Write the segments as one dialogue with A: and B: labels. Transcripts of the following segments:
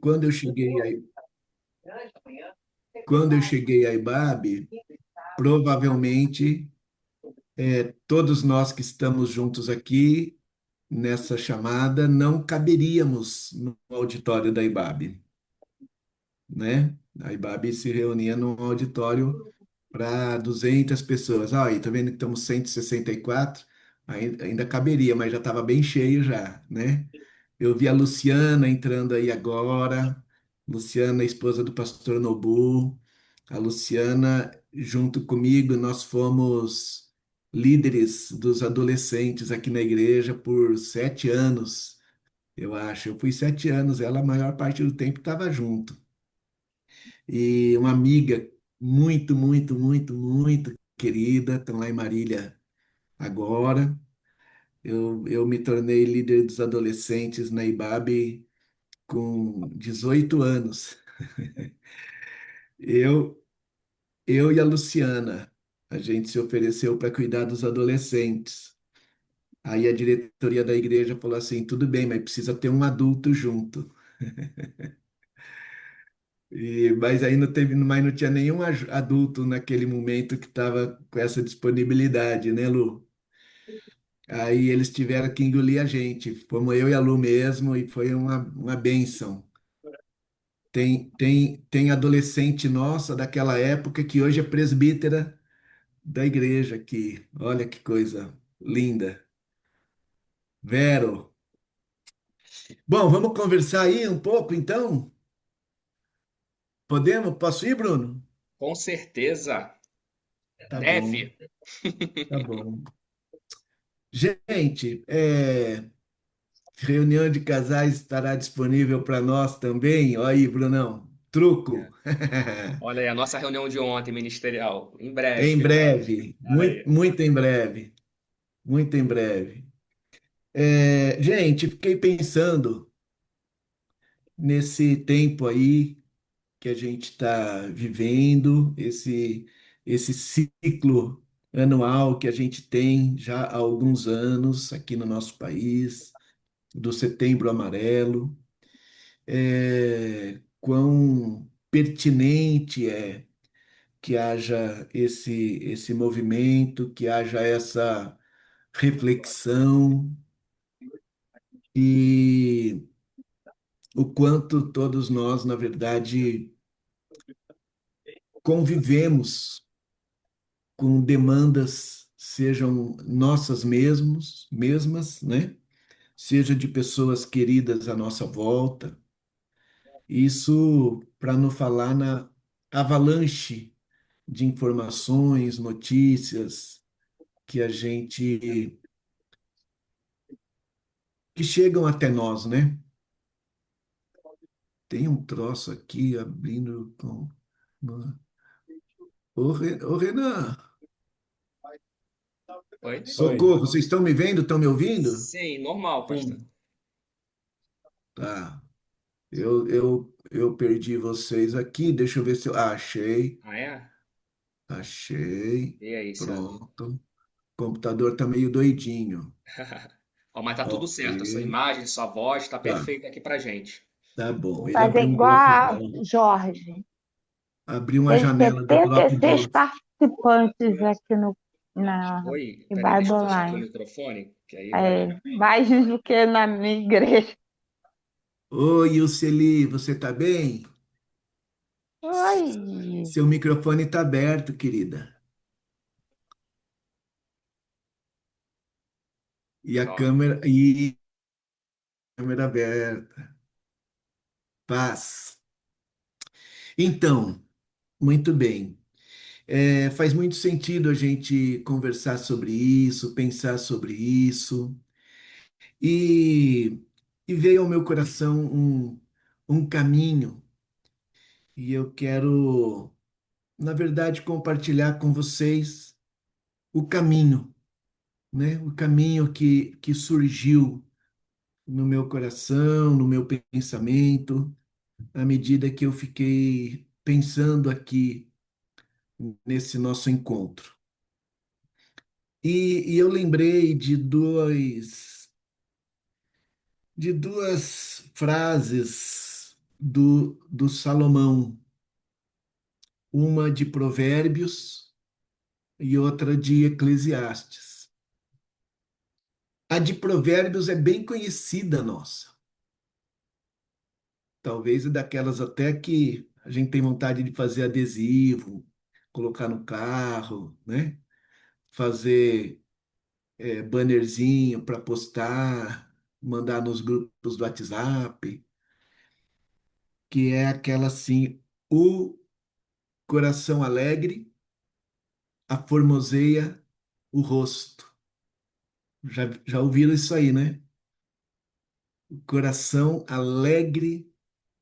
A: quando eu cheguei a Ibabe, provavelmente todos nós que estamos juntos aqui nessa chamada não caberíamos no auditório da Ibabe, né? A Ibabe se reunia num auditório para 200 pessoas. Ah, aí, tá vendo que estamos 164? Ainda caberia, mas já estava bem cheio já, né? Eu vi a Luciana entrando aí agora, Luciana, esposa do pastor Nobu. A Luciana, junto comigo, nós fomos líderes dos adolescentes aqui na igreja por 7 anos, eu acho. Eu fui 7 anos, ela a maior parte do tempo estava junto. E uma amiga muito, muito, muito, muito querida, estão lá em Marília agora. Eu me tornei líder dos adolescentes na IBAB com 18 anos. Eu, eu e a Luciana, a gente se ofereceu para cuidar dos adolescentes. Aí a diretoria da igreja falou assim: tudo bem, mas precisa ter um adulto junto. Mas aí não teve, mas não tinha nenhum adulto naquele momento que estava com essa disponibilidade, né, Lu? Aí eles tiveram que engolir a gente. Fomos eu e a Lu mesmo, e foi uma bênção. Tem adolescente nossa daquela época que hoje é presbítera da igreja aqui. Olha que coisa linda. Vero. Bom, vamos conversar aí um pouco, então? Podemos? Posso ir, Bruno?
B: Com certeza.
A: Tá bom,
B: Deve.
A: tá bom. Gente, reunião de casais estará disponível para nós também. Olha aí, Brunão. Truco.
B: É. Olha aí, a nossa reunião de ontem ministerial. Em
A: Em
B: breve.
A: breve,
B: Olha
A: muito,
B: aí.
A: muito em breve, muito em breve. Gente, fiquei pensando nesse tempo aí que a gente está vivendo, esse ciclo anual que a gente tem já há alguns anos aqui no nosso país, do Setembro Amarelo. Quão pertinente é que haja esse movimento, que haja essa reflexão e o quanto todos nós, na verdade, convivemos com demandas, sejam nossas mesmas, né? Seja de pessoas queridas à nossa volta. Isso para não falar na avalanche de informações, notícias que a gente que chegam até nós, né? Tem um troço aqui abrindo com. Ô, Renan,
B: Oi?
A: socorro, vocês estão me vendo? Estão me ouvindo?
B: Sim, normal, pastor.
A: Sim. Tá. Eu perdi vocês aqui. Deixa eu ver se eu. Achei,
B: Ah, é?
A: achei.
B: E aí, Sandro?
A: Pronto. O computador tá meio doidinho.
B: Ó, mas tá tudo
A: Ok.
B: certo. A sua imagem, sua voz tá
A: Tá,
B: perfeita aqui pra gente.
A: tá bom. Ele
C: Fazer
A: abriu um
C: igual
A: bloco
C: a
A: bom.
C: Jorge.
A: Abriu uma
C: Tem
A: janela do
C: seis
A: Dropbox.
C: participantes aqui na
B: Oi, peraí,
C: Bible
B: deixa eu fechar aqui o
C: Online.
B: microfone, que aí vai.
C: É, mais do que na minha igreja.
A: Oi, Luceli, você tá bem?
C: Oi!
A: Seu microfone tá aberto, querida. E a
B: Pronto.
A: câmera aberta. Paz. Então, muito bem. Faz muito sentido a gente conversar sobre isso, pensar sobre isso. E, e veio ao meu coração um caminho, e eu quero, na verdade, compartilhar com vocês o caminho, né? O caminho que surgiu no meu coração, no meu pensamento, à medida que eu fiquei pensando aqui nesse nosso encontro. E eu lembrei de duas frases, do Salomão, uma de Provérbios e outra de Eclesiastes. A de Provérbios é bem conhecida nossa. Talvez é daquelas até que a gente tem vontade de fazer adesivo, colocar no carro, né? Fazer bannerzinho para postar, mandar nos grupos do WhatsApp, que é aquela assim, o coração alegre aformoseia o rosto. Já ouviram isso aí, né? O coração alegre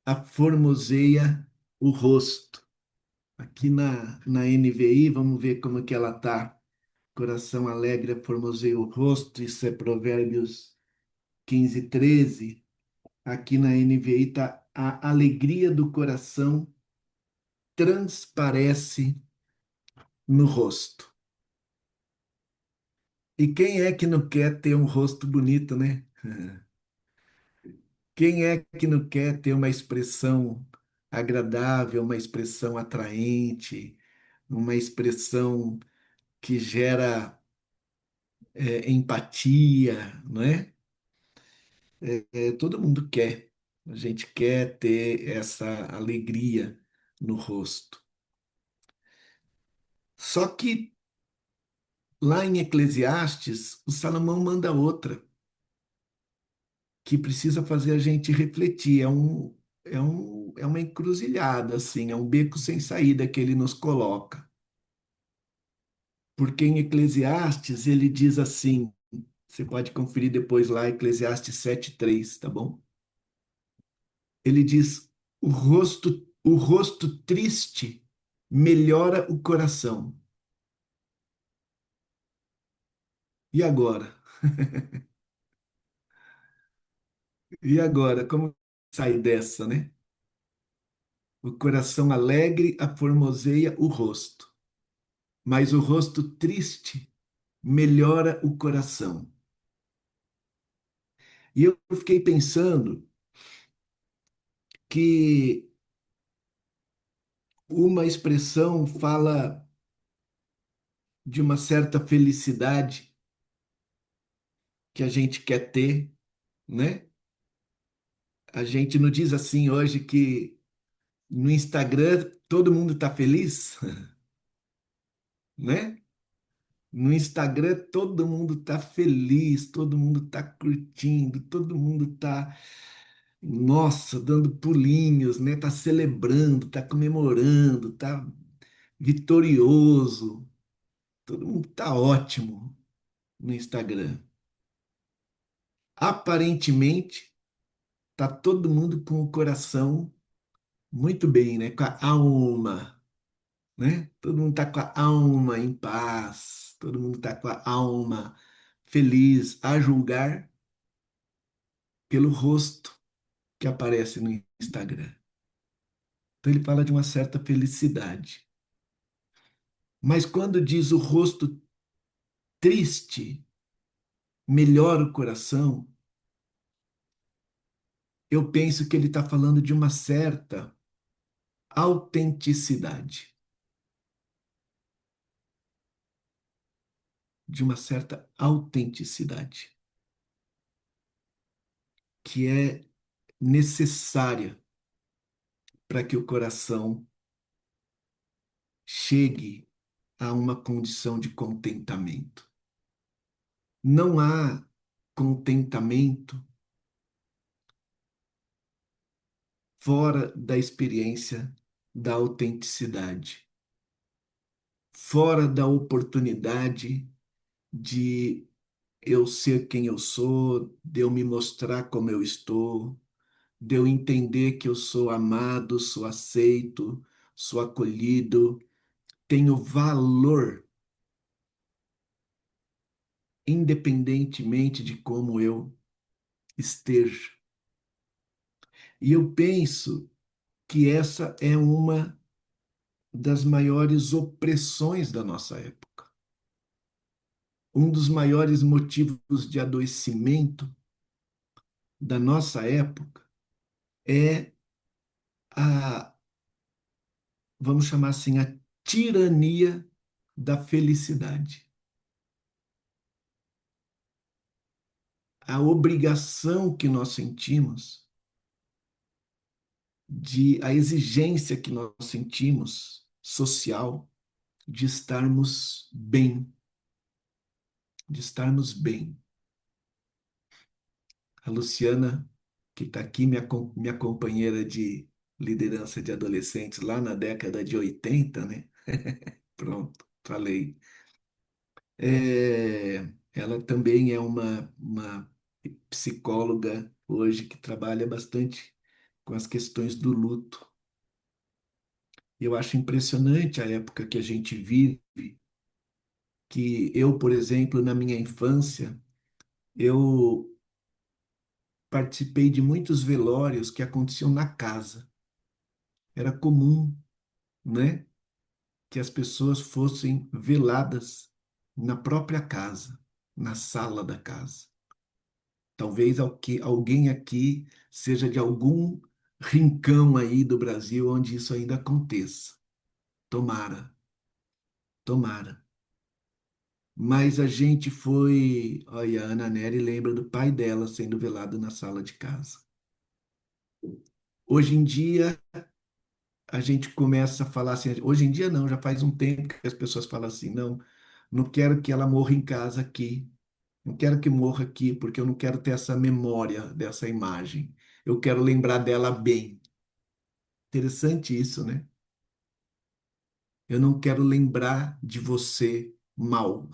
A: aformoseia o rosto. Aqui na NVI, vamos ver como que ela tá. Coração alegre aformoseia o rosto, isso é Provérbios 15:13. Aqui na NVI tá a alegria do coração transparece no rosto. E quem é que não quer ter um rosto bonito, né? Quem é que não quer ter uma expressão agradável, uma expressão atraente, uma expressão que gera empatia, não é? Todo mundo quer. A gente quer ter essa alegria no rosto. Só que lá em Eclesiastes, o Salomão manda outra, que precisa fazer a gente refletir. É uma encruzilhada, assim, é um beco sem saída que ele nos coloca. Porque em Eclesiastes ele diz assim, você pode conferir depois lá, Eclesiastes 7:3, tá bom? Ele diz: o rosto triste melhora o coração. E agora? E agora? Como sair dessa, né? O coração alegre aformoseia o rosto, mas o rosto triste melhora o coração. E eu fiquei pensando que uma expressão fala de uma certa felicidade que a gente quer ter, né? A gente não diz assim hoje que no Instagram todo mundo está feliz, né? No Instagram todo mundo está feliz, todo mundo está curtindo, todo mundo está, nossa, dando pulinhos, né? Tá celebrando, tá comemorando, tá vitorioso. Todo mundo tá ótimo no Instagram. Aparentemente, tá todo mundo com o coração muito bem, né? Com a alma, né? Todo mundo tá com a alma em paz, todo mundo tá com a alma feliz, a julgar pelo rosto que aparece no Instagram. Então ele fala de uma certa felicidade. Mas quando diz o rosto triste melhora o coração, eu penso que ele está falando de uma certa autenticidade, de uma certa autenticidade que é necessária para que o coração chegue a uma condição de contentamento. Não há contentamento fora da experiência da autenticidade, fora da oportunidade de eu ser quem eu sou, de eu me mostrar como eu estou, de eu entender que eu sou amado, sou aceito, sou acolhido, tenho valor, independentemente de como eu esteja. E eu penso que essa é uma das maiores opressões da nossa época. Um dos maiores motivos de adoecimento da nossa época é a, vamos chamar assim, a tirania da felicidade. A obrigação que nós sentimos, a exigência que nós sentimos social de estarmos bem, de estarmos bem. A Luciana, que está aqui, minha companheira de liderança de adolescentes lá na década de 80, né? Pronto, falei. Ela também é uma psicóloga hoje que trabalha bastante com as questões do luto. Eu acho impressionante a época que a gente vive, que eu, por exemplo, na minha infância, eu participei de muitos velórios que aconteciam na casa. Era comum, né, que as pessoas fossem veladas na própria casa, na sala da casa. Talvez alguém aqui seja de algum rincão aí do Brasil onde isso ainda aconteça. Tomara, tomara. Mas a gente foi. Olha, a Ana Nery lembra do pai dela sendo velado na sala de casa. Hoje em dia, a gente começa a falar assim. Hoje em dia, não, já faz um tempo que as pessoas falam assim: não, não quero que ela morra em casa aqui. Não quero que morra aqui, porque eu não quero ter essa memória dessa imagem. Eu quero lembrar dela bem. Interessante isso, né? Eu não quero lembrar de você mal.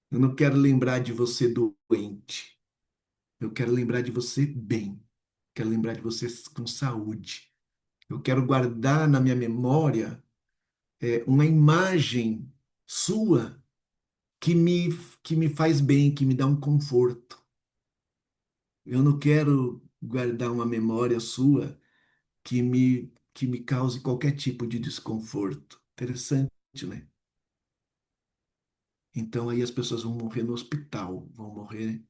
A: Eu não quero lembrar de você doente. Eu quero lembrar de você bem. Quero lembrar de você com saúde. Eu quero guardar na minha memória uma imagem sua que me, que me faz bem, que me dá um conforto. Eu não quero guardar uma memória sua que me cause qualquer tipo de desconforto. Interessante, né? Então aí as pessoas vão morrer no hospital, vão morrer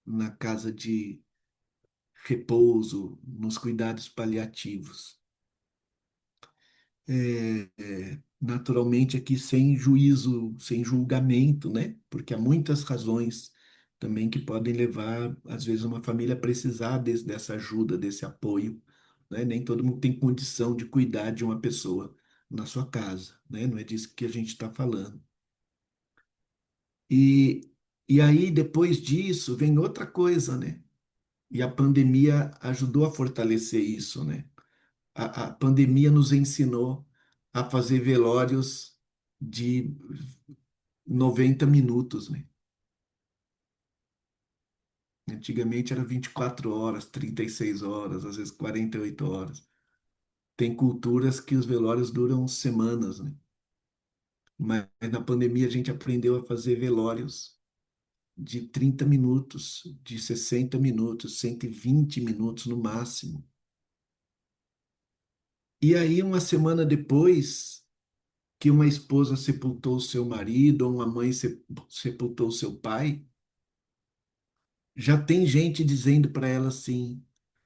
A: na casa de repouso, nos cuidados paliativos. Naturalmente aqui sem juízo, sem julgamento, né? Porque há muitas razões também que podem levar, às vezes, uma família a precisar dessa ajuda, desse apoio, né? Nem todo mundo tem condição de cuidar de uma pessoa na sua casa, né? Não é disso que a gente está falando. E, e aí, depois disso, vem outra coisa, né? E a pandemia ajudou a fortalecer isso, né? A pandemia nos ensinou a fazer velórios de 90 minutos, né? Antigamente era 24 horas, 36 horas, às vezes 48 horas. Tem culturas que os velórios duram semanas, né? Mas na pandemia a gente aprendeu a fazer velórios de 30 minutos, de 60 minutos, 120 minutos no máximo. E aí, uma semana depois que uma esposa sepultou seu marido, ou uma mãe sepultou seu pai, já tem gente dizendo para ela assim: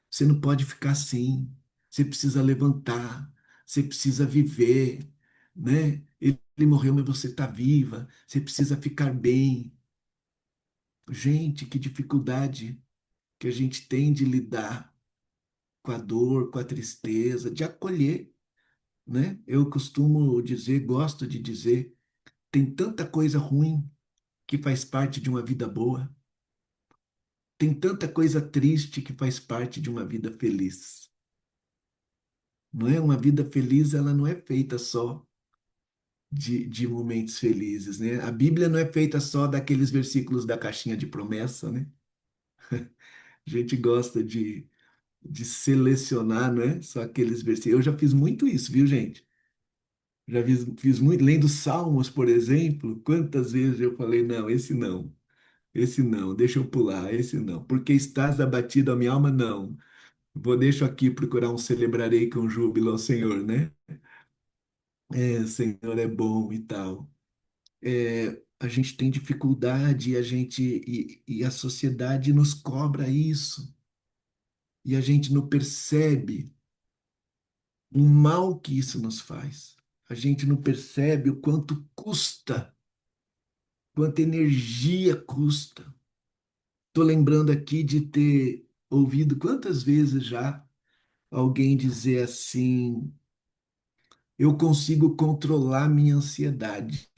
A: você não pode ficar assim, você precisa levantar, você precisa viver, né? Ele morreu, mas você está viva, você precisa ficar bem. Gente, que dificuldade que a gente tem de lidar com a dor, com a tristeza, de acolher, né? Eu costumo dizer, gosto de dizer, tem tanta coisa ruim que faz parte de uma vida boa, tem tanta coisa triste que faz parte de uma vida feliz. Não é? Uma vida feliz, ela não é feita só de momentos felizes, né? A Bíblia não é feita só daqueles versículos da caixinha de promessa, né? A gente gosta de selecionar, né? Só aqueles versículos. Eu já fiz muito isso, viu, gente? Já fiz muito, lendo Salmos, por exemplo, quantas vezes eu falei, não, esse não, deixa eu pular, esse não. Porque estás abatido a minha alma? Não. Deixo aqui procurar um celebrarei com júbilo ao Senhor, né? O Senhor é bom e tal. A gente tem dificuldade, e a sociedade nos cobra isso, e a gente não percebe. o mal que isso nos faz. A gente não percebe o quanto custa, quanta energia custa. Estou lembrando aqui de ter ouvido quantas vezes já alguém dizer assim: eu consigo controlar minha ansiedade,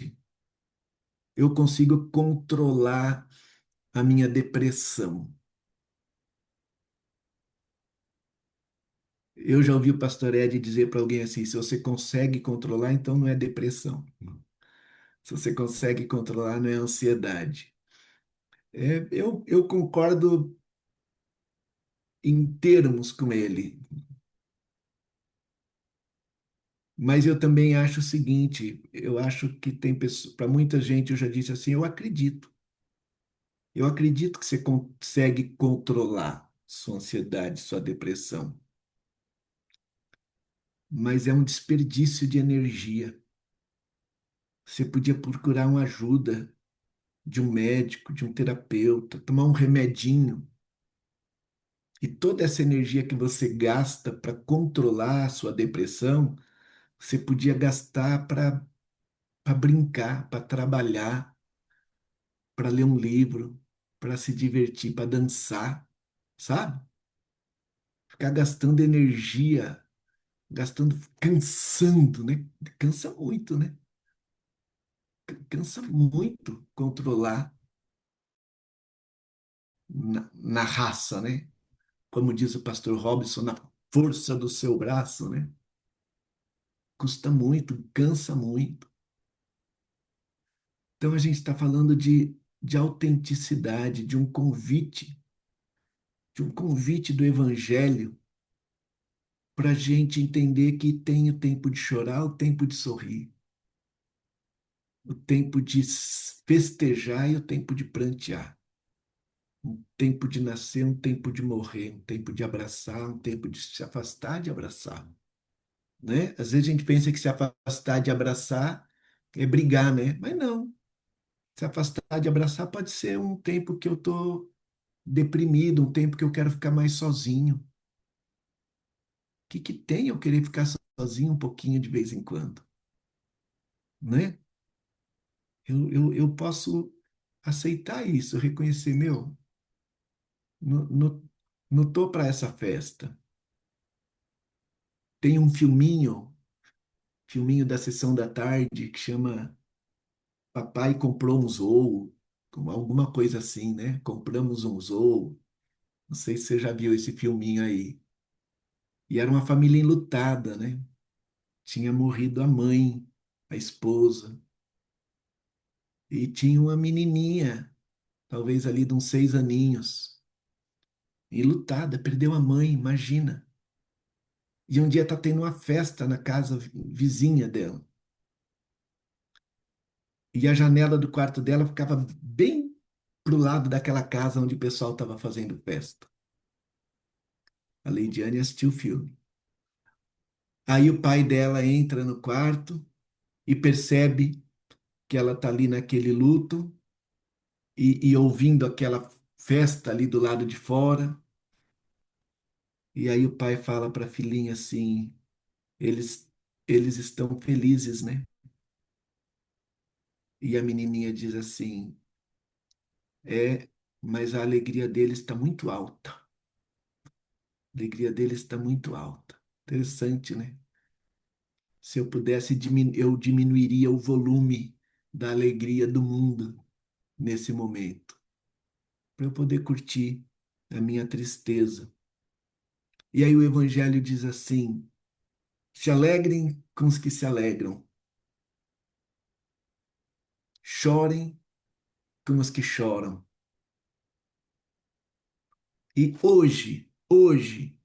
A: eu consigo controlar a minha depressão. Eu já ouvi o pastor Ed dizer para alguém assim: se você consegue controlar, então não é depressão. Se você consegue controlar, não é ansiedade. Eu concordo em termos com ele, mas eu também acho o seguinte: eu acho que tem pessoas, para muita gente, eu já disse assim, eu acredito. Eu acredito que você consegue controlar sua ansiedade, sua depressão, mas é um desperdício de energia. Você podia procurar uma ajuda de um médico, de um terapeuta, tomar um remedinho. E toda essa energia que você gasta para controlar a sua depressão, você podia gastar para brincar, para trabalhar, para ler um livro, para se divertir, para dançar, sabe? Ficar gastando energia, gastando, cansando, né? Cansa muito, né? Cansa muito controlar na raça, né? Como diz o pastor Robson, na força do seu braço, né? Custa muito, cansa muito. Então a gente está falando de autenticidade, de um convite do Evangelho para a gente entender que tem o tempo de chorar, o tempo de sorrir, o tempo de festejar e o tempo de prantear, um tempo de nascer, um tempo de morrer, um tempo de abraçar, um tempo de se afastar de abraçar, né? Às vezes a gente pensa que se afastar de abraçar é brigar, né? Mas não. Se afastar de abraçar pode ser um tempo que eu estou deprimido, um tempo que eu quero ficar mais sozinho. O que tem eu querer ficar sozinho um pouquinho de vez em quando, né? Eu posso aceitar isso, reconhecer, meu, não, não, não tô para essa festa. Tem um filminho da sessão da tarde que chama Papai comprou um Zou, alguma coisa assim, né? Compramos um Zou. Não sei se você já viu esse filminho aí. E era uma família enlutada, né? Tinha morrido a mãe, a esposa, e tinha uma menininha, talvez ali de uns 6 aninhos, enlutada, perdeu a mãe, imagina. E um dia tá tendo uma festa na casa vizinha dela. E a janela do quarto dela ficava bem pro lado daquela casa onde o pessoal estava fazendo festa. A Leidiane assistiu o filme. Aí o pai dela entra no quarto e percebe que ela tá ali naquele luto e ouvindo aquela festa ali do lado de fora. E aí o pai fala para a filhinha assim: eles, eles estão felizes, né? E a menininha diz assim: é, mas a alegria deles está muito alta. A alegria deles está muito alta. Interessante, né? Se eu pudesse, eu diminuiria o volume da alegria do mundo nesse momento, para eu poder curtir a minha tristeza. E aí o Evangelho diz assim: se alegrem com os que se alegram, chorem com os que choram. E hoje,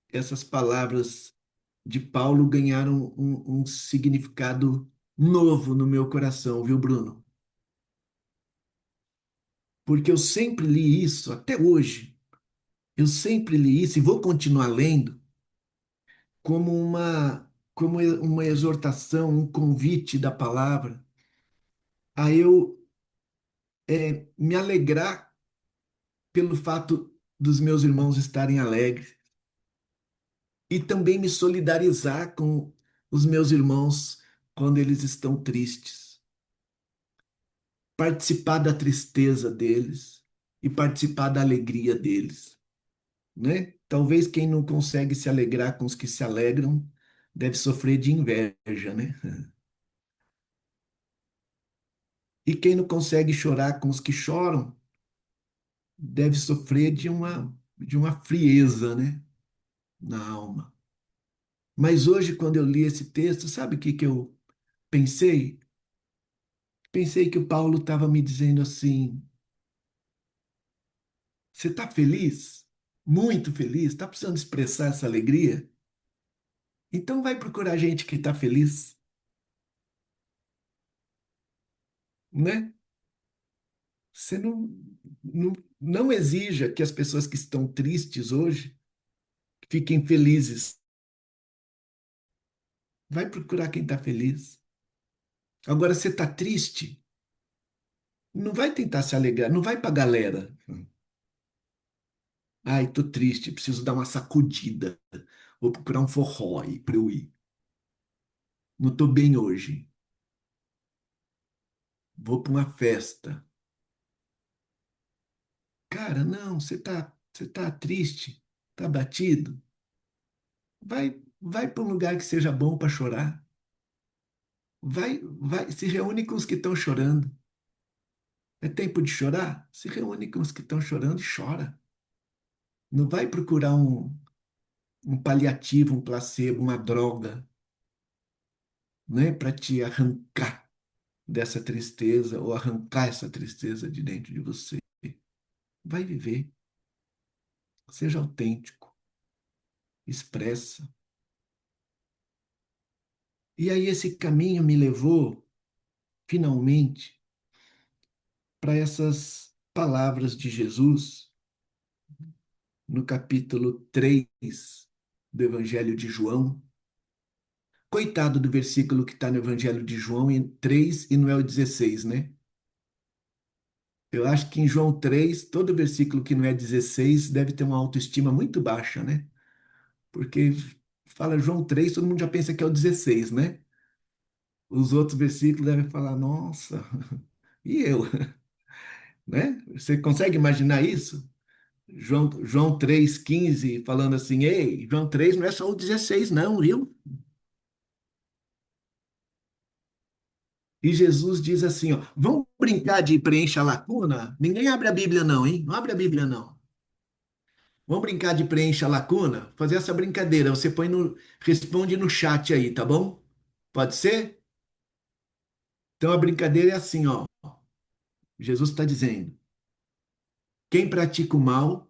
A: essas palavras de Paulo ganharam um significado novo no meu coração, viu, Bruno? Porque eu sempre li isso, até hoje, eu sempre li isso e vou continuar lendo como uma exortação, um convite da palavra a eu me alegrar pelo fato dos meus irmãos estarem alegres e também me solidarizar com os meus irmãos quando eles estão tristes, participar da tristeza deles e participar da alegria deles, né? Talvez quem não consegue se alegrar com os que se alegram deve sofrer de inveja, né? E quem não consegue chorar com os que choram deve sofrer de uma frieza, né? Na alma. Mas hoje, quando eu li esse texto, sabe o que que eu pensei? Pensei que o Paulo estava me dizendo assim: você está feliz? Muito feliz? Está precisando expressar essa alegria? Então vai procurar gente que está feliz, né? Você não exija que as pessoas que estão tristes hoje fiquem felizes. Vai procurar quem está feliz. Agora, você está triste? Não vai tentar se alegrar, não vai para a galera. Ai, tô triste, preciso dar uma sacudida. Vou procurar um forró aí para eu ir. Não tô bem hoje. Vou para uma festa. Cara, não, você tá triste, tá batido. Vai para um lugar que seja bom para chorar. Vai, se reúne com os que estão chorando. É tempo de chorar? Se reúne com os que estão chorando e chora. Não vai procurar um paliativo, um placebo, uma droga, né, para te arrancar dessa tristeza ou arrancar essa tristeza de dentro de você. Vai viver, seja autêntico, expressa. E aí esse caminho me levou, finalmente, para essas palavras de Jesus no capítulo 3 do Evangelho de João. Coitado do versículo que está no Evangelho de João em 3 e não é o 16, né? Eu acho que em João 3 todo versículo que não é 16 deve ter uma autoestima muito baixa, né? Porque fala João 3 todo mundo já pensa que é o 16, né? Os outros versículos devem falar, nossa, e eu, né? Você consegue imaginar isso? João 3,15 falando assim, ei, João 3 não é só o 16 não, viu? E Jesus diz assim, ó, vamos brincar de preencher a lacuna? Ninguém abre a Bíblia não, hein? Não abre a Bíblia não. Vamos brincar de preencher a lacuna? Fazer essa brincadeira, você responde no chat aí, tá bom? Pode ser? Então a brincadeira é assim, ó. Jesus está dizendo: quem pratica o mal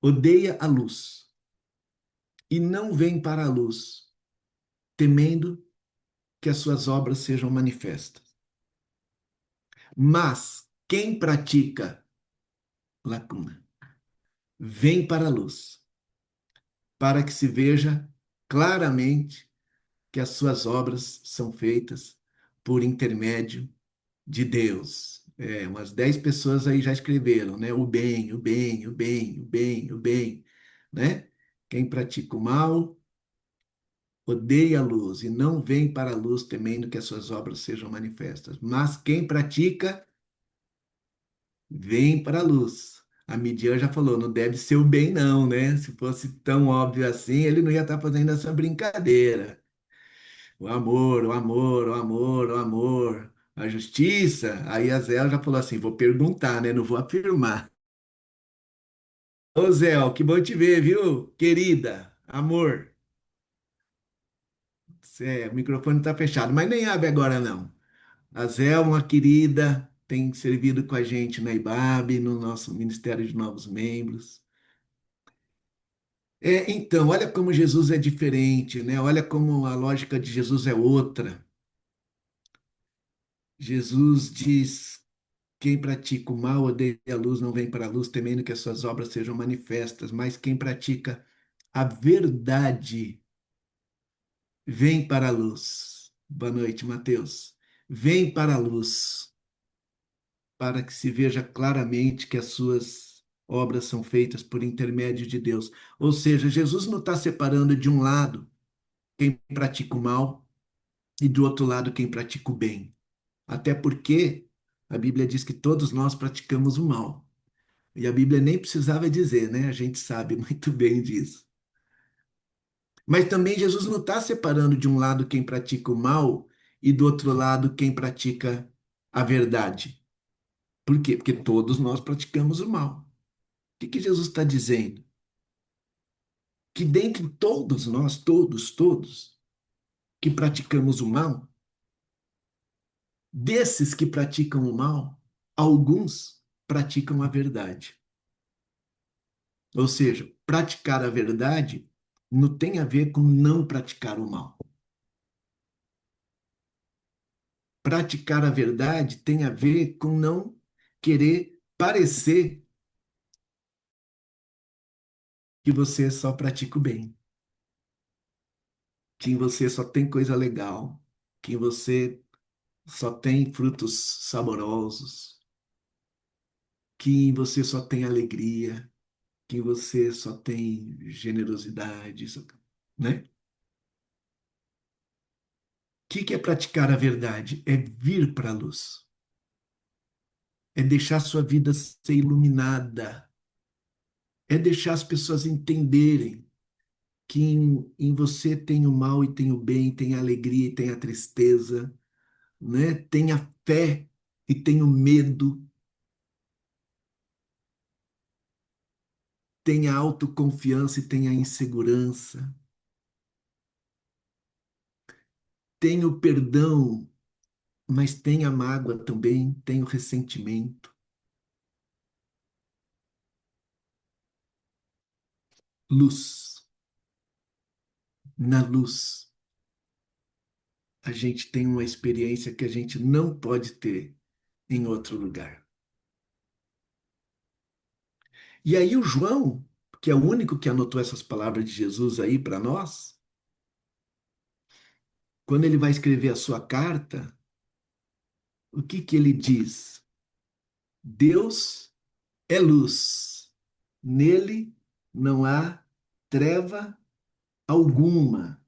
A: odeia a luz e não vem para a luz, temendo que as suas obras sejam manifestas. Mas quem pratica lacuna vem para a luz, para que se veja claramente que as suas obras são feitas por intermédio de Deus. Umas 10 pessoas aí já escreveram, né? O bem, o bem, o bem, o bem, o bem, né? Quem pratica o mal odeia a luz e não vem para a luz temendo que as suas obras sejam manifestas. Mas quem pratica, vem para a luz. A Midian já falou, não deve ser o bem não, né? Se fosse tão óbvio assim, ele não ia estar fazendo essa brincadeira. O amor, o amor, o amor, o amor, a justiça. Aí a Zé já falou assim, vou perguntar, né? Não vou afirmar. Ô Zé, que bom te ver, viu? Querida, amor. O microfone está fechado, mas nem abre agora não. A Zé é uma querida, tem servido com a gente na IBAB, no nosso Ministério de Novos Membros. Então, olha como Jesus é diferente, né? Olha como a lógica de Jesus é outra. Jesus diz: quem pratica o mal odeia a luz, não vem para a luz, temendo que as suas obras sejam manifestas, mas quem pratica a verdade vem para a luz. Boa noite, Mateus. Vem para a luz, para que se veja claramente que as suas obras são feitas por intermédio de Deus. Ou seja, Jesus não está separando de um lado quem pratica o mal e do outro lado quem pratica o bem. Até porque a Bíblia diz que todos nós praticamos o mal. E a Bíblia nem precisava dizer, né? A gente sabe muito bem disso. Mas também Jesus não está separando de um lado quem pratica o mal e do outro lado quem pratica a verdade. Por quê? Porque todos nós praticamos o mal. O que que Jesus está dizendo? Que dentre todos nós, todos, que praticamos o mal, desses que praticam o mal, alguns praticam a verdade. Ou seja, praticar a verdade não tem a ver com não praticar o mal. Praticar a verdade tem a ver com não querer parecer que você só pratica o bem, que você só tem coisa legal, que você só tem frutos saborosos, que você só tem alegria, que você só tem generosidade, né? O que é praticar a verdade? É vir para a luz, é deixar sua vida ser iluminada, é deixar as pessoas entenderem que em você tem o mal e tem o bem, tem a alegria e tem a tristeza, né? Tem a fé e tem o medo, tem a autoconfiança e tem a insegurança, tem o perdão, mas tem a mágoa também, tem o ressentimento. Luz. Na luz, a gente tem uma experiência que a gente não pode ter em outro lugar. E aí o João, que é o único que anotou essas palavras de Jesus aí para nós, quando ele vai escrever a sua carta, o que que ele diz? Deus é luz. Nele não há treva alguma.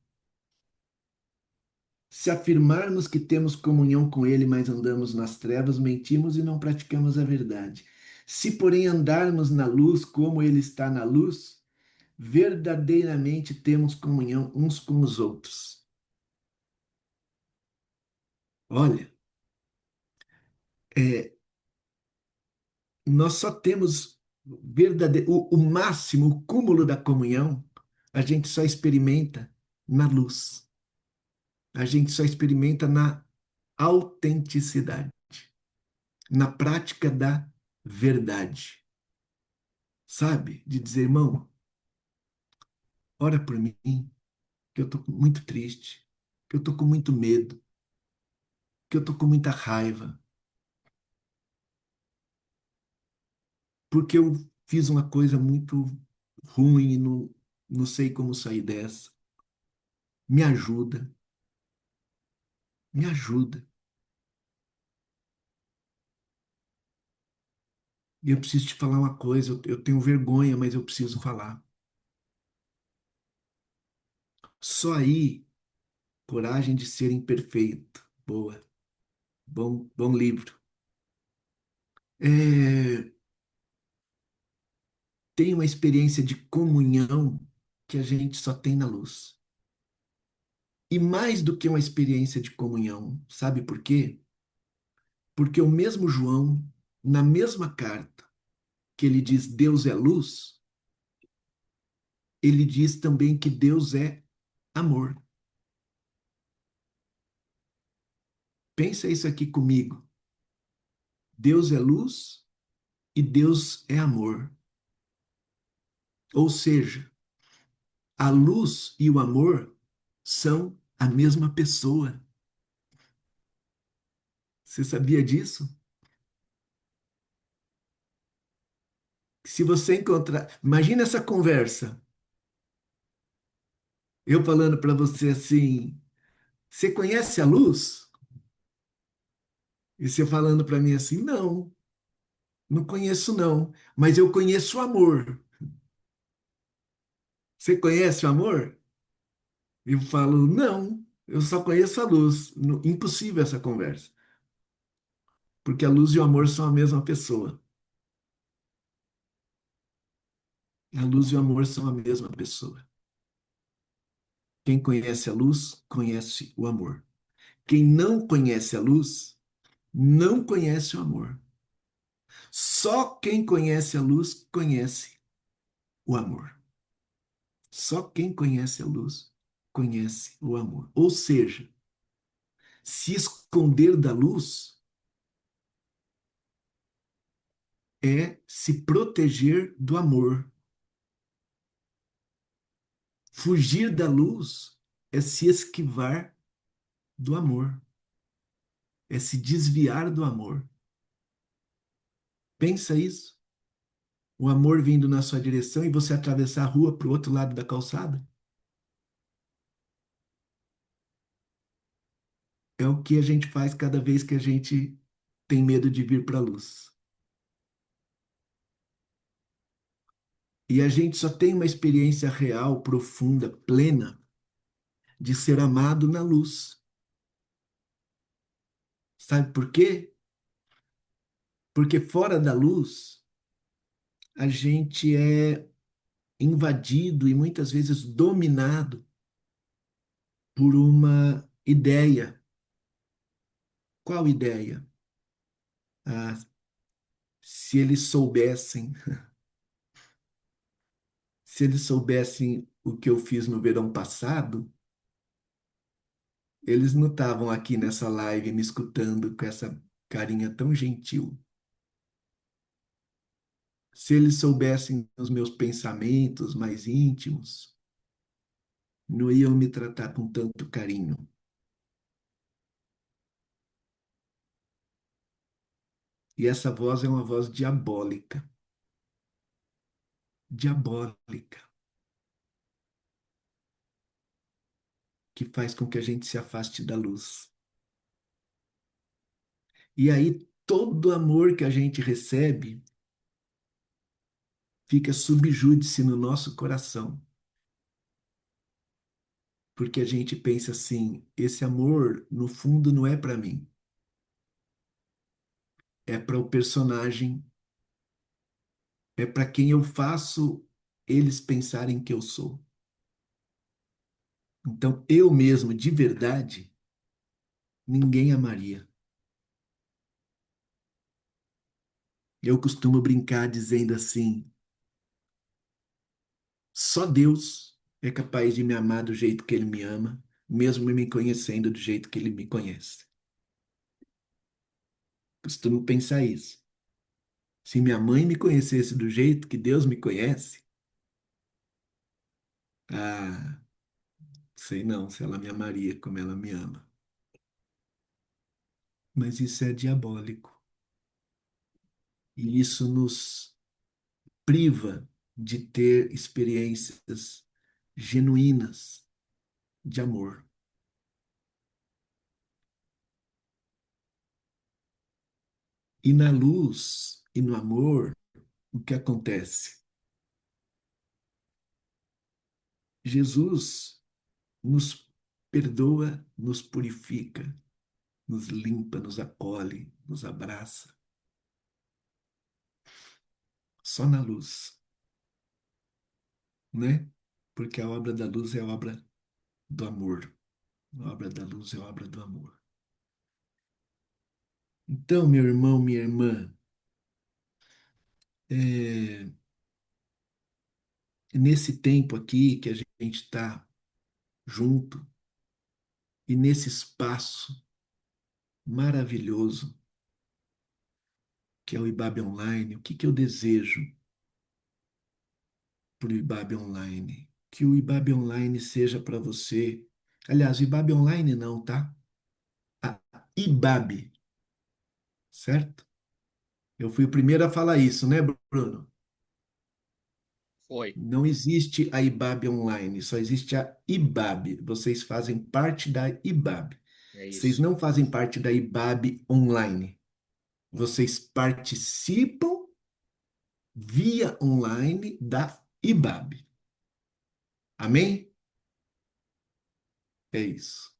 A: Se afirmarmos que temos comunhão com Ele, mas andamos nas trevas, mentimos e não praticamos a verdade. Se, porém, andarmos na luz como Ele está na luz, verdadeiramente temos comunhão uns com os outros. Olha, é, nós só temos o máximo, o cúmulo da comunhão, a gente só experimenta na luz. A gente só experimenta na autenticidade, na prática da verdade. Sabe? De dizer, irmão, ora por mim, que eu tô muito triste, que eu tô com muito medo, que eu tô com muita raiva, porque eu fiz uma coisa muito ruim e não sei como sair dessa. Me ajuda, me ajuda. E eu preciso te falar uma coisa, eu tenho vergonha, mas eu preciso falar. Só aí, Coragem de Ser Imperfeito. Boa, bom livro. É, tem uma experiência de comunhão que a gente só tem na luz. E mais do que uma experiência de comunhão, sabe por quê? Porque o mesmo João, na mesma carta que ele diz Deus é luz, ele diz também que Deus é amor. Pensa isso aqui comigo. Deus é luz e Deus é amor. Ou seja, a luz e o amor são a mesma pessoa. Você sabia disso? Se você encontrar, imagina essa conversa. Eu falando para você assim, você conhece a luz? E você falando para mim assim, não. Não conheço, não, mas eu conheço o amor. Você conhece o amor? Eu falo, não, eu só conheço a luz. Impossível essa conversa, porque a luz e o amor são a mesma pessoa. A luz e o amor são a mesma pessoa. Quem conhece a luz, conhece o amor. Quem não conhece a luz, não conhece o amor. Só quem conhece a luz conhece o amor. Só quem conhece a luz conhece o amor. Ou seja, se esconder da luz é se proteger do amor. Fugir da luz é se esquivar do amor, é se desviar do amor. Pensa isso. O amor vindo na sua direção e você atravessar a rua para o outro lado da calçada. É o que a gente faz cada vez que a gente tem medo de vir para a luz. E a gente só tem uma experiência real, profunda, plena de ser amado na luz. Sabe por quê? Porque fora da luz, a gente é invadido e muitas vezes dominado por uma ideia. Qual ideia? Ah, se eles soubessem, se eles soubessem o que eu fiz no verão passado, eles não estavam aqui nessa live me escutando com essa carinha tão gentil. Se eles soubessem os meus pensamentos mais íntimos, não iam me tratar com tanto carinho. E essa voz é uma voz diabólica, diabólica, que faz com que a gente se afaste da luz. E aí todo amor que a gente recebe fica subjúdice no nosso coração, porque a gente pensa assim: esse amor, no fundo, não é para mim, é para o personagem, é para quem eu faço eles pensarem que eu sou. Então, eu mesmo, de verdade, ninguém amaria. Eu costumo brincar dizendo assim: só Deus é capaz de me amar do jeito que Ele me ama, mesmo me conhecendo do jeito que Ele me conhece. Costumo pensar isso. Se minha mãe me conhecesse do jeito que Deus me conhece, ah, sei não se ela me amaria como ela me ama. Mas isso é diabólico. E isso nos priva de ter experiências genuínas de amor. E na luz e no amor, o que acontece? Jesus nos perdoa, nos purifica, nos limpa, nos acolhe, nos abraça. Só na luz, né? Porque a obra da luz é a obra do amor. A obra da luz é a obra do amor. Então, meu irmão, minha irmã, é, nesse tempo aqui que a gente está junto e nesse espaço maravilhoso que é o IBAB Online, o que que eu desejo para o IBAB Online? Que o IBAB Online seja para você. Aliás, o IBAB Online não, tá? A IBAB, certo? Eu fui o primeiro a falar isso, né, Bruno?
B: Foi.
A: Não existe a IBAB Online, só existe a IBAB. Vocês fazem parte da IBAB.
B: É
A: Vocês
B: isso.
A: não fazem parte da IBAB Online. Vocês participam via online da IBAB. Amém? É isso.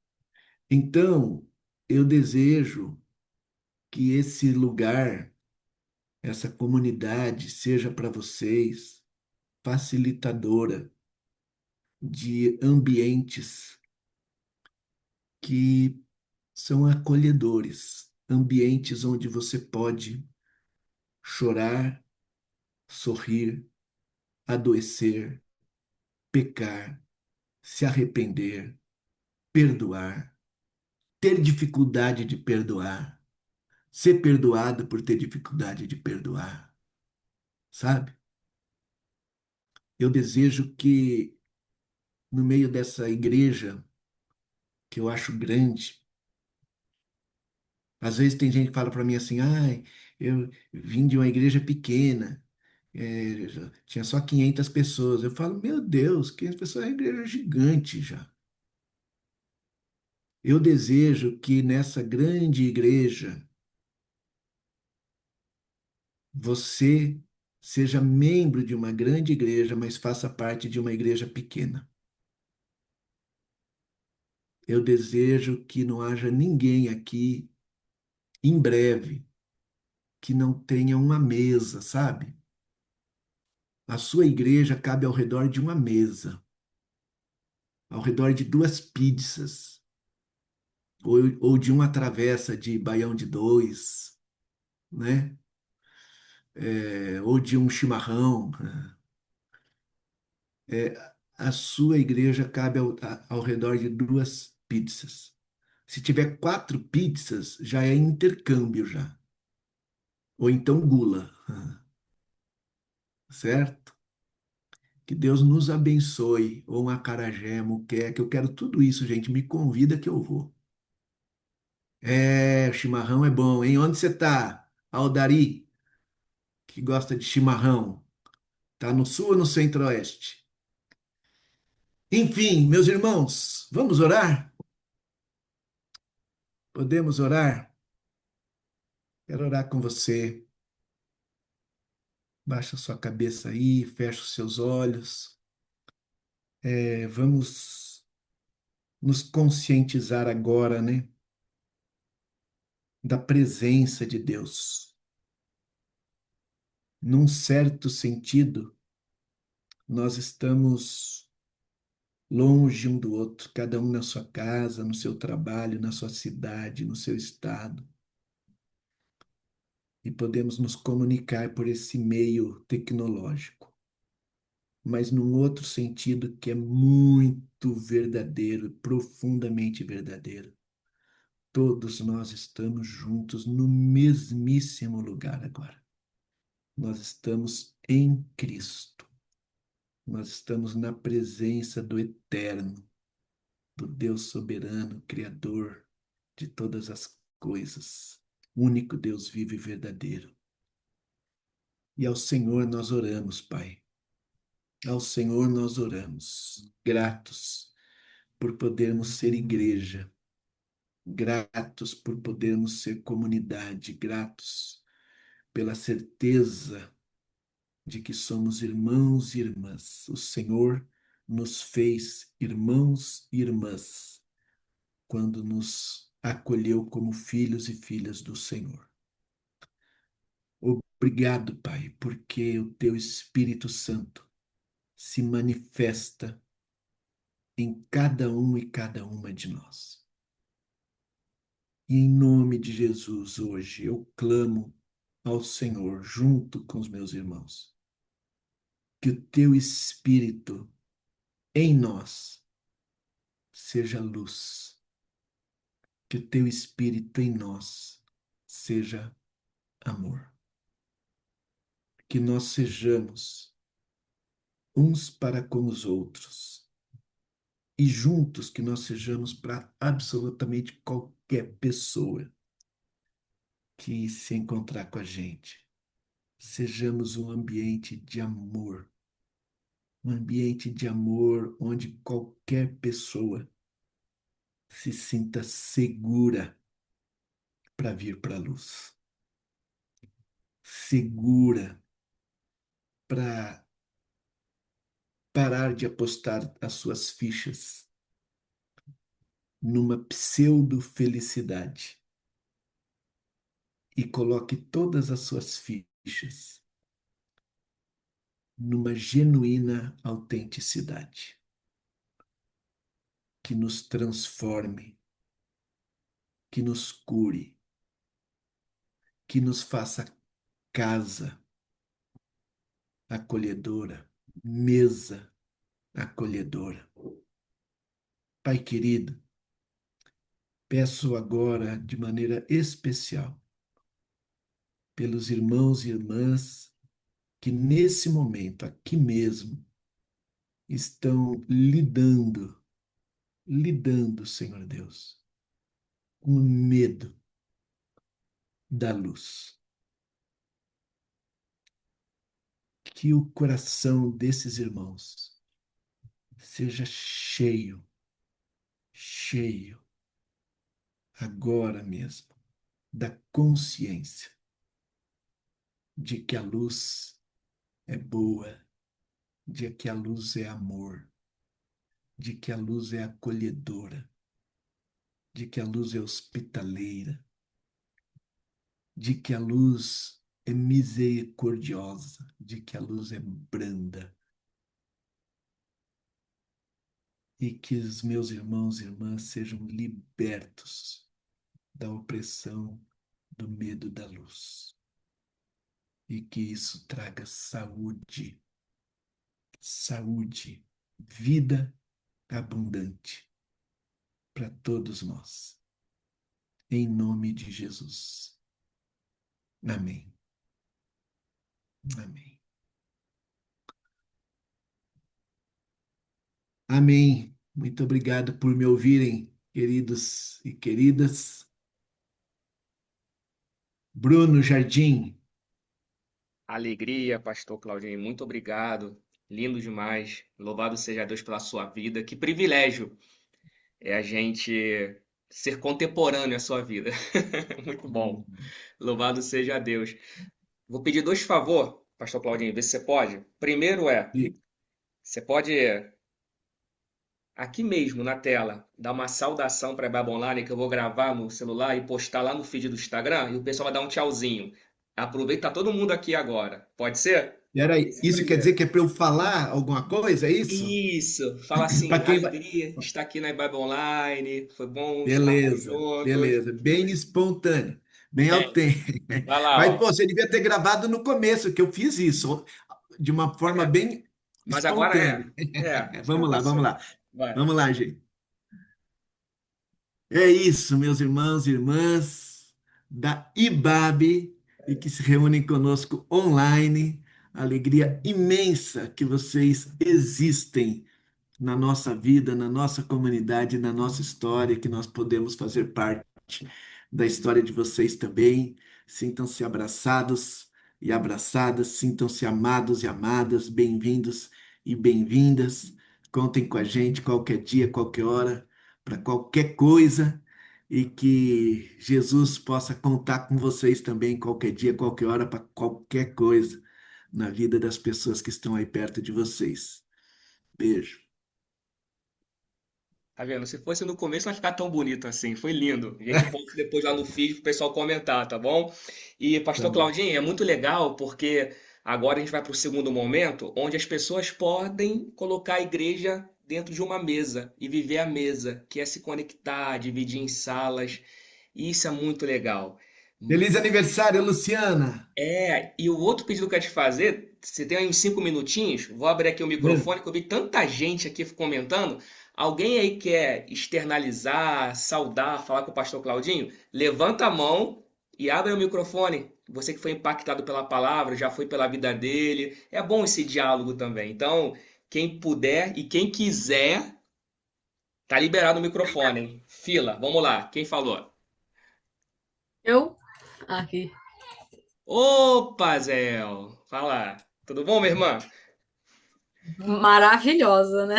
A: Então, eu desejo que esse lugar, essa comunidade, seja para vocês facilitadora de ambientes que são acolhedores, ambientes onde você pode chorar, sorrir, adoecer, pecar, se arrepender, perdoar, ter dificuldade de perdoar, ser perdoado por ter dificuldade de perdoar, sabe? Eu desejo que no meio dessa igreja, que eu acho grande, às vezes tem gente que fala para mim assim, ai, eu vim de uma igreja pequena, tinha só 500 pessoas. Eu falo, meu Deus, 500 pessoas é uma igreja gigante já. Eu desejo que nessa grande igreja você seja membro de uma grande igreja, mas faça parte de uma igreja pequena. Eu desejo que não haja ninguém aqui, em breve, que não tenha uma mesa, sabe? A sua igreja cabe ao redor de uma mesa, ao redor de duas pizzas, ou de uma travessa de baião de dois, né? Ou de um chimarrão. A sua igreja cabe ao redor de duas pizzas. Se tiver quatro pizzas, já é intercâmbio já. Ou então gula, certo? Que Deus nos abençoe, ou um acarajé, muqueca, eu quero tudo isso, gente. Me convida que eu vou. O chimarrão é bom, hein? Onde você tá? Aldari, que gosta de chimarrão. Tá no sul ou no centro-oeste? Enfim, meus irmãos, vamos orar? Podemos orar? Quero orar com você. Baixa sua cabeça aí, fecha os seus olhos. Vamos nos conscientizar agora, né, da presença de Deus. Num certo sentido, nós estamos longe um do outro, cada um na sua casa, no seu trabalho, na sua cidade, no seu estado, e podemos nos comunicar por esse meio tecnológico. Mas num outro sentido que é muito verdadeiro, profundamente verdadeiro. Todos nós estamos juntos no mesmíssimo lugar agora. Nós estamos em Cristo. Nós estamos na presença do Eterno, do Deus soberano, Criador de todas as coisas, único Deus vivo e verdadeiro. E ao Senhor nós oramos, Pai. Ao Senhor nós oramos, gratos por podermos ser igreja, gratos por podermos ser comunidade, gratos pela certeza de que somos irmãos e irmãs. O Senhor nos fez irmãos e irmãs quando nos acolheu como filhos e filhas do Senhor. Obrigado, Pai, porque o teu Espírito Santo se manifesta em cada um e cada uma de nós. E em nome de Jesus, hoje eu clamo ao Senhor junto com os meus irmãos, que o teu Espírito em nós seja luz, que o teu Espírito em nós seja amor, que nós sejamos uns para com os outros e juntos que nós sejamos para absolutamente qualquer pessoa que se encontrar com a gente. Sejamos um ambiente de amor, um ambiente de amor onde qualquer pessoa se sinta segura para vir para a luz, segura para parar de apostar as suas fichas numa pseudo-felicidade e coloque todas as suas fichas numa genuína autenticidade que nos transforme, que nos cure, que nos faça casa acolhedora, mesa acolhedora. Pai querido, peço agora de maneira especial pelos irmãos e irmãs que nesse momento, aqui mesmo, estão lidando, Senhor Deus, com o medo da luz. Que o coração desses irmãos seja cheio, cheio, agora mesmo, da consciência de que a luz é boa, de que a luz é amor, de que a luz é acolhedora, de que a luz é hospitaleira, de que a luz é misericordiosa, de que a luz é branda, e que os meus irmãos e irmãs sejam libertos da opressão, do medo da luz, e que isso traga saúde, saúde, vida abundante para todos nós. Em nome de Jesus. Amém. Amém. Amém. Muito obrigado por me ouvirem, queridos e queridas. Bruno Jardim,
B: Alegria, pastor Claudinho, muito obrigado. Lindo demais. Louvado seja Deus pela sua vida. Que privilégio é a gente ser contemporâneo à sua vida. Muito bom. Louvado seja Deus. Vou pedir dois favor, pastor Claudinho, vê se você pode. Primeiro você pode aqui mesmo na tela dar uma saudação para a Bible Online que eu vou gravar no celular e postar lá no feed do Instagram e o pessoal vai dar um tchauzinho. Aproveita todo mundo aqui agora. Pode ser?
A: peraí,
B: Esse é o
A: isso quer dizer
B: primeiro.
A: que é para eu falar alguma coisa, é isso?
B: Isso, fala assim,
A: Para quem vai.
B: alegria estar aqui na Bible Online, foi bom estarmos
A: Beleza,
B: juntos.
A: beleza. Bem espontâneo, bem
B: Bem,
A: autêntico.
B: vai lá,
A: Mas, pô,
B: ó.
A: você devia ter gravado no começo, que eu fiz isso, de uma forma
B: É,
A: bem
B: mas agora
A: espontânea. Vamos lá, vamos
B: aconteceu.
A: lá.
B: Vai.
A: Vamos lá, gente. É isso, meus irmãos e irmãs da IBAB e que se reúnem conosco online. Alegria imensa que vocês existem na nossa vida, na nossa comunidade, na nossa história, que nós podemos fazer parte da história de vocês também. Sintam-se abraçados e abraçadas, sintam-se amados e amadas, bem-vindos e bem-vindas. Contem com a gente qualquer dia, qualquer hora, para qualquer coisa. E que Jesus possa contar com vocês também qualquer dia, qualquer hora, para qualquer coisa na vida das pessoas que estão aí perto de vocês. Beijo.
B: Tá vendo? Se fosse no começo, não ia ficar tão bonito assim. Foi lindo. A gente posta depois lá no feed pro pessoal comentar, tá bom? E,
A: Tá
B: Pastor
A: bom.
B: Claudinho, é muito legal porque agora a gente vai para o segundo momento, onde as pessoas podem colocar a igreja dentro de uma mesa e viver a mesa, que é se conectar, dividir em salas. E isso é muito legal.
A: Feliz aniversário, Luciana!
B: E o outro pedido que eu quero te fazer, você tem aí uns 5 minutinhos, vou abrir aqui o
A: Hum.
B: microfone, que eu vi tanta gente aqui comentando. Alguém aí quer externalizar, saudar, falar com o pastor Claudinho? Levanta a mão e abre o microfone. Você que foi impactado pela palavra, já foi pela vida dele. É bom esse diálogo também. Então, quem puder e quem quiser, tá liberado o microfone, hein? Fila, vamos lá. Quem falou?
D: Eu? Aqui.
B: Opa, Zéu! Fala. Tudo bom, minha irmã?
D: Maravilhosa, né?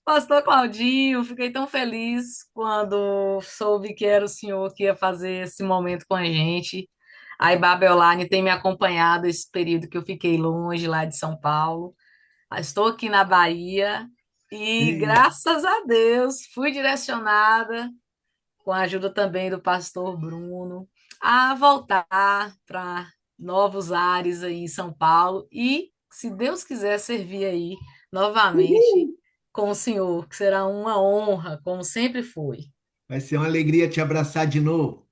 D: Pastor Claudinho, fiquei tão feliz quando soube que era o senhor que ia fazer esse momento com a gente. A Ibaba Online tem me acompanhado esse período que eu fiquei longe lá de São Paulo. Estou aqui na Bahia e,
A: Ei,
D: graças a Deus, fui direcionada, com a ajuda também do pastor Bruno, a voltar para novos ares aí em São Paulo e, se Deus quiser, servir aí novamente com o Senhor, que será uma honra, como sempre foi.
A: vai ser uma alegria te abraçar de novo.